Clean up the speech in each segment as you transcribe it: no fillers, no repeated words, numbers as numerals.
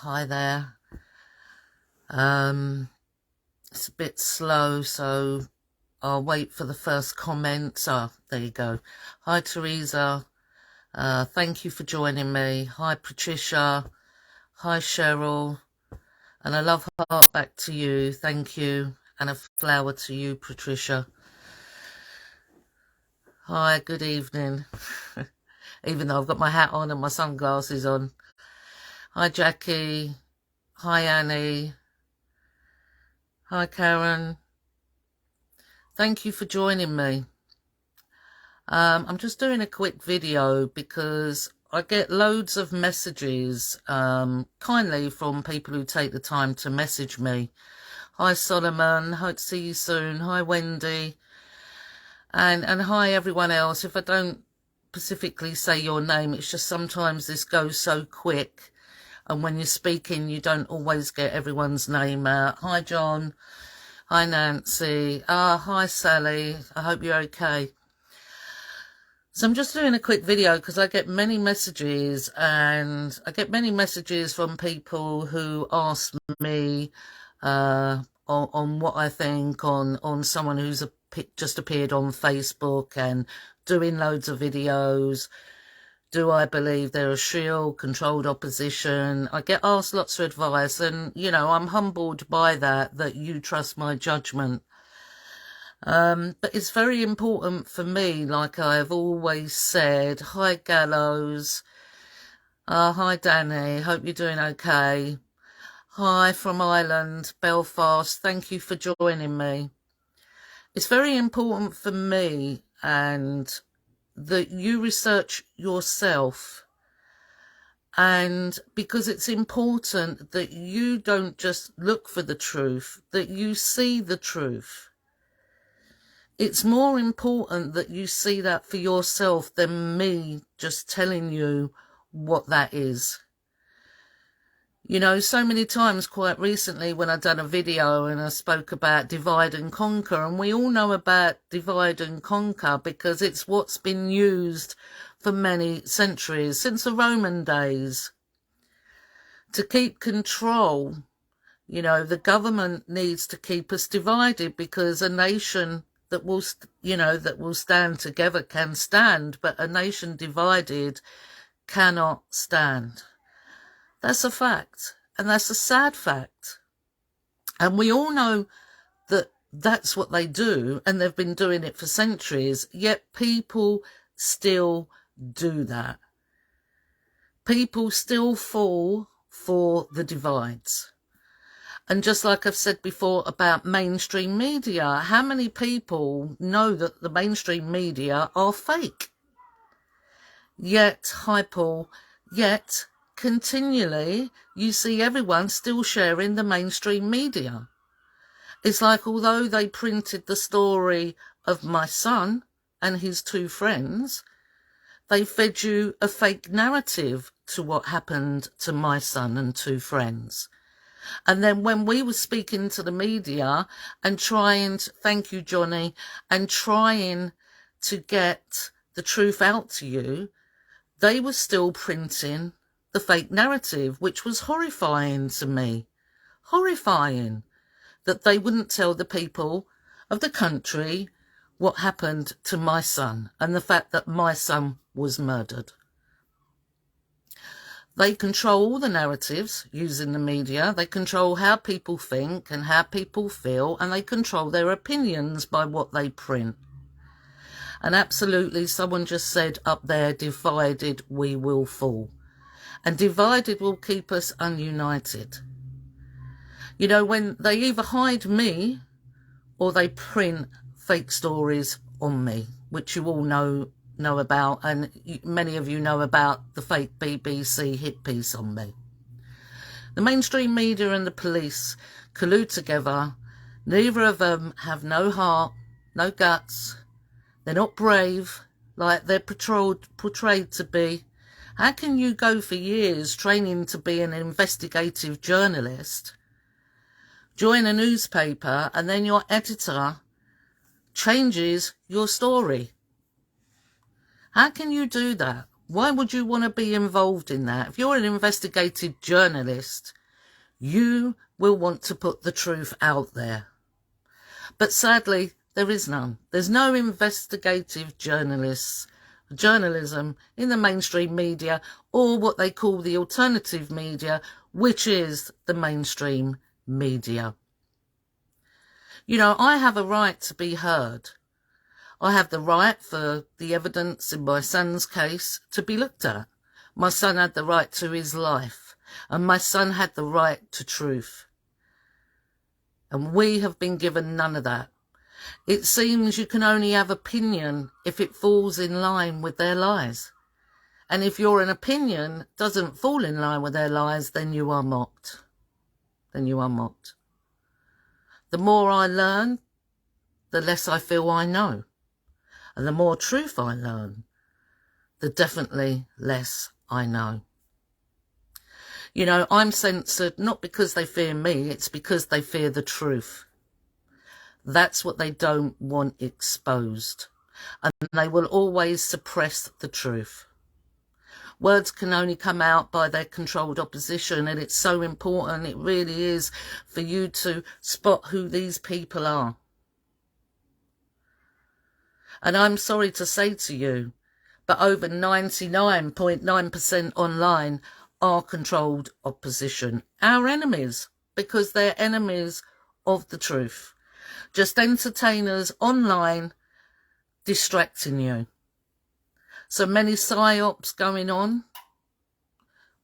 Hi there. It's a bit slow, so I'll wait for the first comments. There you go. Hi, Teresa. Thank you for joining me. Hi, Patricia. Hi, Cheryl. And a love heart back to you. Thank you. And a flower to you, Patricia. Hi, good evening. Even though I've got my hat on and my sunglasses on. Hi, Jackie. Hi, Annie. Hi, Karen. Thank you for joining me. I'm just doing a quick video because I get loads of messages, kindly from people who take the time to message me. Hi, Solomon. Hope to see you soon. Hi, Wendy. And hi, everyone else. If I don't specifically say your name, it's just sometimes this goes so quick. And when you're speaking, you don't always get everyone's name out. Hi, John. Hi, Nancy. Hi, Sally. I hope you're okay. So I'm just doing a quick video because I get many messages, and I get many messages from people who ask me on what I think on someone who's just appeared on Facebook and doing loads of videos. Do I believe they're a shield, controlled opposition? I get asked lots of advice, and, you know, I'm humbled by that you trust my judgment. But it's very important for me, like I've always said. Hi, Gallows. Hi, Danny. Hope you're doing okay. Hi from Ireland, Belfast. Thank you for joining me. It's very important for me and that you research yourself, and because it's important that you don't just look for the truth, that you see the truth. It's more important that you see that for yourself than me just telling you what that is. You know, so many times quite recently when I've done a video and I spoke about divide and conquer, and we all know about divide and conquer because it's what's been used for many centuries, since the Roman days, to keep control. You know, the government needs to keep us divided because a nation that will, that will stand together can stand, but a nation divided cannot stand. That's a fact, and that's a sad fact. And we all know that that's what they do, and they've been doing it for centuries, yet people still do that. People still fall for the divides. And just like I've said before about mainstream media, how many people know that the mainstream media are fake? Yet, hi Paul, yet continually you see everyone still sharing the mainstream media. It's like although they printed the story of my son and his two friends, they fed you a fake narrative to what happened to my son and two friends. And then when we were speaking to the media and trying to, thank you, Johnny, and trying to get the truth out to you, they were still printing the fake narrative, which was horrifying to me. Horrifying that they wouldn't tell the people of the country what happened to my son and the fact that my son was murdered. They control all the narratives using the media. They control how people think and how people feel, and they control their opinions by what they print. And absolutely, someone just said up there, divided we will fall. And divided will keep us ununited. You know, when they either hide me or they print fake stories on me, which you all know about, and many of you know about the fake BBC hit piece on me. The mainstream media and the police collude together. Neither of them have no heart, no guts. They're not brave like they're portrayed to be. How can you go for years training to be an investigative journalist, join a newspaper, and then your editor changes your story? How can you do that Why would you want to be involved in that? If you're an investigative journalist, you will want to put the truth out there. But sadly, there is none. There's no investigative journalism in the mainstream media, or what they call the alternative media, which is the mainstream media. You know, I have a right to be heard. I have the right for the evidence in my son's case to be looked at. My son had the right to his life, and my son had the right to truth. And we have been given none of that. It seems you can only have opinion if it falls in line with their lies. And if your opinion doesn't fall in line with their lies, then you are mocked. Then you are mocked. The more I learn, the less I feel I know. And the more truth I learn, the definitely less I know. You know, I'm censored not because they fear me, it's because they fear the truth. That's what they don't want exposed. And they will always suppress the truth. Words can only come out by their controlled opposition, and it's so important, it really is, for you to spot who these people are. And I'm sorry to say to you, but over 99.9% online are controlled opposition. Our enemies, because they're enemies of the truth. Just entertainers online distracting you. So many psyops going on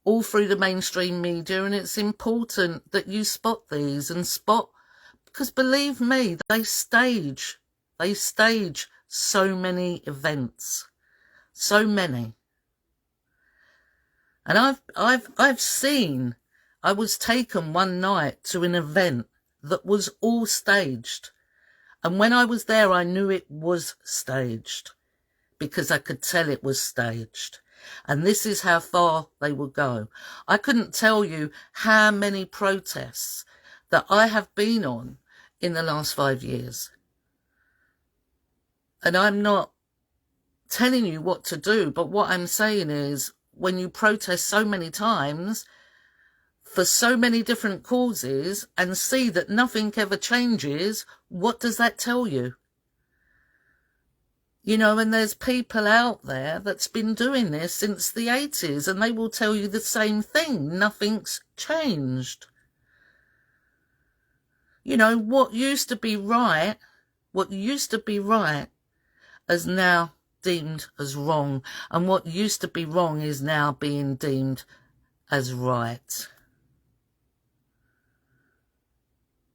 all through the mainstream media, and it's important that you spot these and spot, because believe me, they stage so many events, so many. And I've seen, I was taken one night to an event that was all staged. And when I was there, I knew it was staged because I could tell it was staged. And this is how far they would go. I couldn't tell you how many protests that I have been on in the last 5 years. And I'm not telling you what to do, but what I'm saying is, when you protest so many times for so many different causes and see that nothing ever changes, what does that tell you? You know, and there's people out there that's been doing this since the 80s, and they will tell you the same thing. Nothing's changed. You know, what used to be right is now deemed as wrong, and what used to be wrong is now being deemed as right.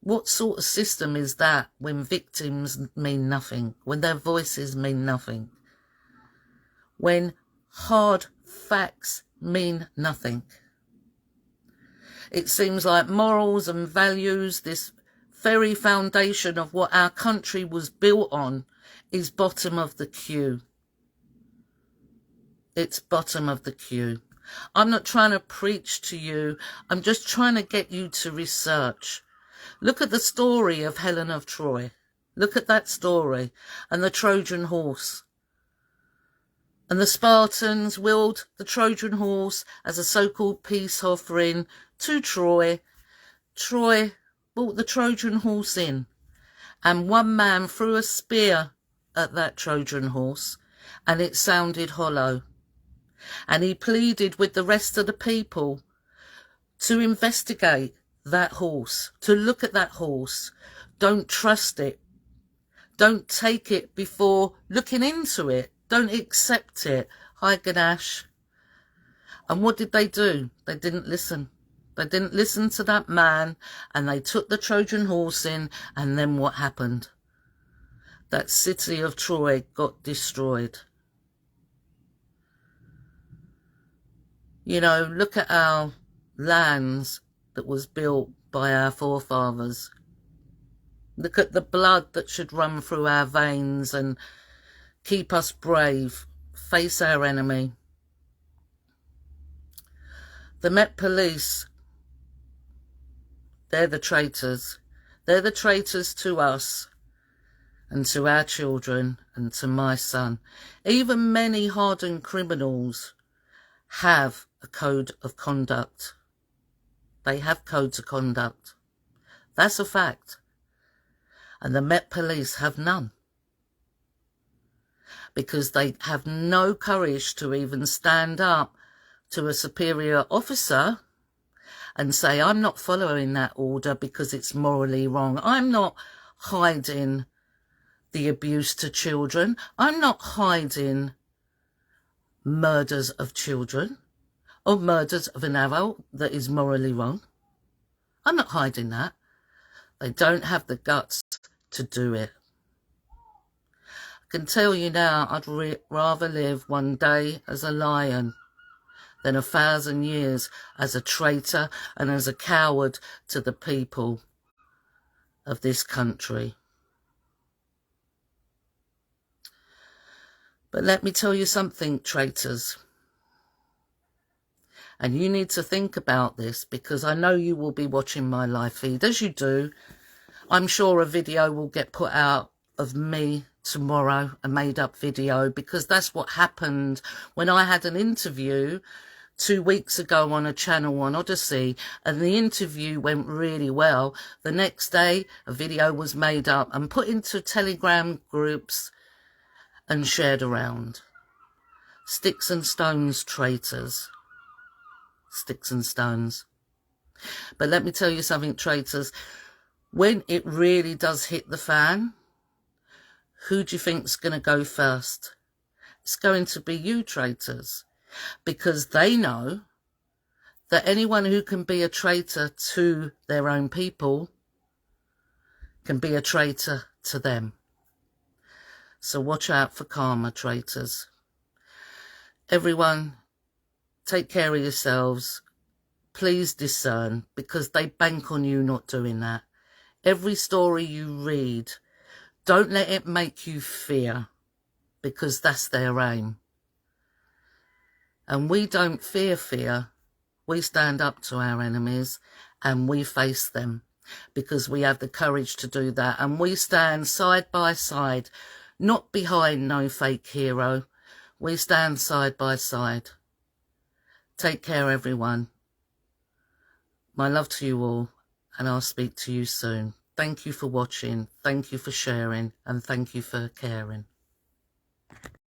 What sort of system is that when victims mean nothing, when their voices mean nothing, when hard facts mean nothing? It seems like morals and values, this very foundation of what our country was built on, is bottom of the queue. It's bottom of the queue. I'm not trying to preach to you. I'm just trying to get you to research. Look at the story of Helen of Troy. Look at that story. And the Trojan horse. And the Spartans willed the Trojan horse as a so-called peace offering to Troy. Troy brought the Trojan horse in. And one man threw a spear at that Trojan horse, and it sounded hollow. And he pleaded with the rest of the people to investigate that horse, to look at that horse. Don't trust it. Don't take it before looking into it. Don't accept it. Hi, Ganesh. And what did they do? They didn't listen. They didn't listen to that man, and they took the Trojan horse in, and then what happened? That city of Troy got destroyed. You know, look at our lands that was built by our forefathers. Look at the blood that should run through our veins and keep us brave, face our enemy. The Met Police, they're the traitors. They're the traitors to us and to our children and to my son. Even many hardened criminals have a code of conduct. They have codes of conduct. That's a fact. And the Met Police have none. Because they have no courage to even stand up to a superior officer and say, I'm not following that order because it's morally wrong. I'm not hiding the abuse to children. I'm not hiding murders of children or murders of an adult that is morally wrong. I'm not hiding that. They don't have the guts to do it. I can tell you now, I'd rather live one day as a lion than 1,000 years as a traitor and as a coward to the people of this country. But let me tell you something, traitors. And you need to think about this, because I know you will be watching my live feed. As you do, I'm sure a video will get put out of me tomorrow, a made-up video, because that's what happened when I had an interview 2 weeks ago on a channel on Odyssey, and the interview went really well. The next day, a video was made up and put into Telegram groups and shared around. Sticks and stones, traitors. Sticks and stones. But let me tell you something, traitors. When it really does hit the fan, who do you think's going to go first? It's going to be you, traitors. Because they know that anyone who can be a traitor to their own people can be a traitor to them. So watch out for karma, traitors. Everyone, take care of yourselves. Please discern, because they bank on you not doing that. Every story you read, don't let it make you fear, because that's their aim. And we don't fear fear. We stand up to our enemies and we face them, because we have the courage to do that. And we stand side by side, not behind no fake hero. We stand side by side. Take care, everyone. My love to you all, and I'll speak to you soon. Thank you for watching, thank you for sharing, and thank you for caring.